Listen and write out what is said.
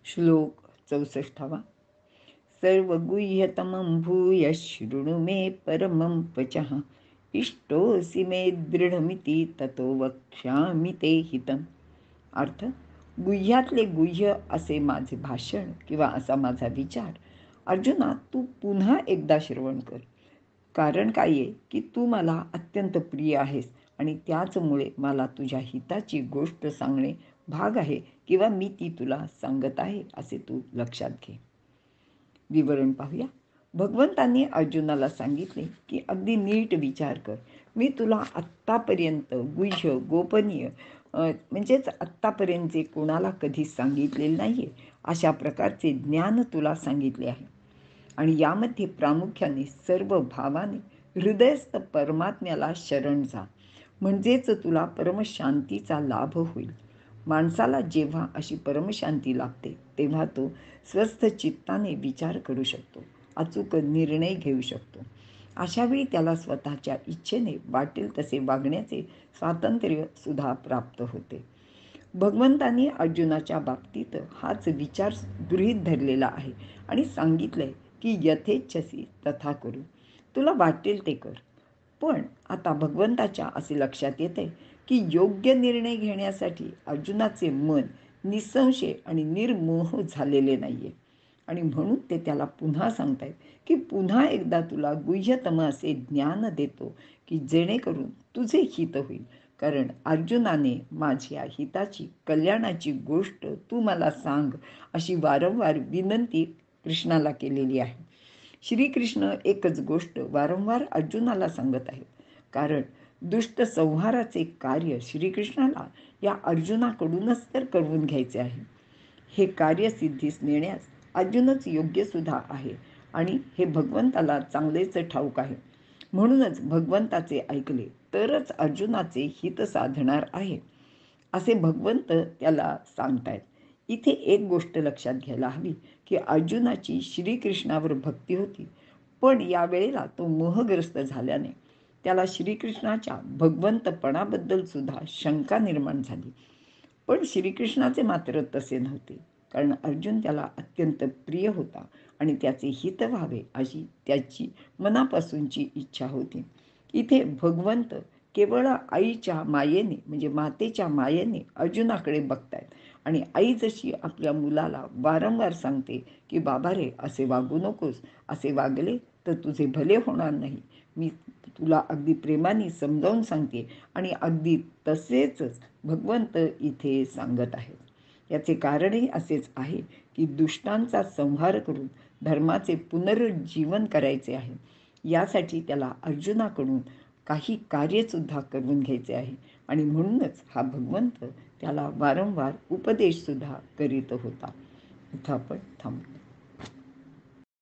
श्लोक 64. सर्वगुह्यतमं भूय शृणु मे परमं वचः इष्टोऽसि मे दृढमिति ततो वक्ष्यामि ते हितम्. अर्थ, गुह्यातले गुह्य असे माझे भाषण किंवा असा माझा विचार अर्जुना तू पुन्हा एकदा श्रवण कर. कारण काय आहे की तू मला अत्यंत प्रिय आहेस आणि त्याचमुळे मला तुझ्या हिताची गोष्ट सांगणे भाग आहे किंवा मी ती तुला सांगत आहे असे तू लक्षात घे. विवरण पाहूया. भगवंतांनी अर्जुनाला सांगितले की अगदी नीट विचार कर. मी तुला आत्तापर्यंत गुह्य गोपनीय म्हणजेच आत्तापर्यंत जे कोणाला कधीच सांगितलेले नाही आहे अशा प्रकारचे ज्ञान तुला सांगितले आहे. आणि यामध्ये प्रामुख्याने सर्व भावाने हृदयस्थ परमात्म्याला शरण जा, म्हणजेच तुला परमशांतीचा लाभ होईल. माणसाला जेव्हा अशी परमशांती लाभते तेव्हा तो स्वस्थ चित्ताने विचार करू शकतो, अचूक निर्णय घेऊ शकतो. अशावेळी त्याला स्वतःच्या इच्छेने वाटेल तसे वागण्याचे स्वातंत्र्य सुद्धा प्राप्त होते. भगवंतांनी अर्जुनाच्या बाबतीत हाच विचार गृहीत धरलेला आहे आणि सांगितलंय की यथेच्छसी तथा करू, तुला वाटेल ते कर. पण आता भगवंताच्या असे लक्षात येते की योग्य निर्णय घेण्यासाठी अर्जुनाचे मन निसंशय आणि निर्मोह झालेले नाहीये. आणि म्हणून ते त्याला पुन्हा सांगतायत की पुन्हा एकदा तुला गुह्यतम असे ज्ञान देतो की जेणेकरून तुझे हित होईल. कारण अर्जुनाने माझ्या हिताची कल्याणाची गोष्ट तू मला सांग अशी वारंवार विनंती कृष्णाला केलेली आहे. श्रीकृष्ण एकच गोष्ट वारंवार अर्जुनाला सांगत आहेत, कारण दुष्ट संहाराचे कार्य श्रीकृष्णाला या अर्जुनाकडूनच तर करून घ्यायचे आहे. हे कार्य सिद्धीस नेण्यास अर्जुनच योग्य सुद्धा आहे आणि हे भगवंताला चांगलेच ठाऊक आहे. म्हणूनच भगवंताचे ऐकले तरच अर्जुनाचे हित साधणार आहे असे भगवंत त्याला सांगतायत. इथे एक गोष्ट लक्षात घ्यायला हवी की अर्जुनाची श्रीकृष्णावर भक्ती होती, पण यावेळेला तो मोहग्रस्त झाल्याने त्याला श्रीकृष्णाच्या भगवंतपणाबद्दल सुद्धा शंका निर्माण झाली. पण श्रीकृष्णाचे मात्र तसे नव्हते, कारण अर्जुन त्याला अत्यंत प्रिय होता आणि त्याचे हित व्हावे अशी त्याची मनापासूनची इच्छा होती. इथे भगवंत केवळ आईच्या मायेने म्हणजे मातेच्या मायेने अर्जुनाकडे बघतायत आणि आई जशी आपल्या मुलाला वारंवार सांगते की बाबा रे असे वागू नकोस, असे वागले तर तुझे भले होणार नाही, मी तुला अगदी प्रेमाने समजावून सांगते आणि अगदी तसेच भगवंत इथे सांगत आहेत. याचे कारणही असेच आहे की दुष्टांचा संहार करून धर्माचे पुनरुज्जीवन करायचे आहे. यासाठी त्याला अर्जुनाकडून काही कार्यसुद्धा करून घ्यायचे आहे आणि म्हणूनच हा भगवंत त्याला वारंवार उपदेशसुद्धा करीत होता. इथं आपण थांबू.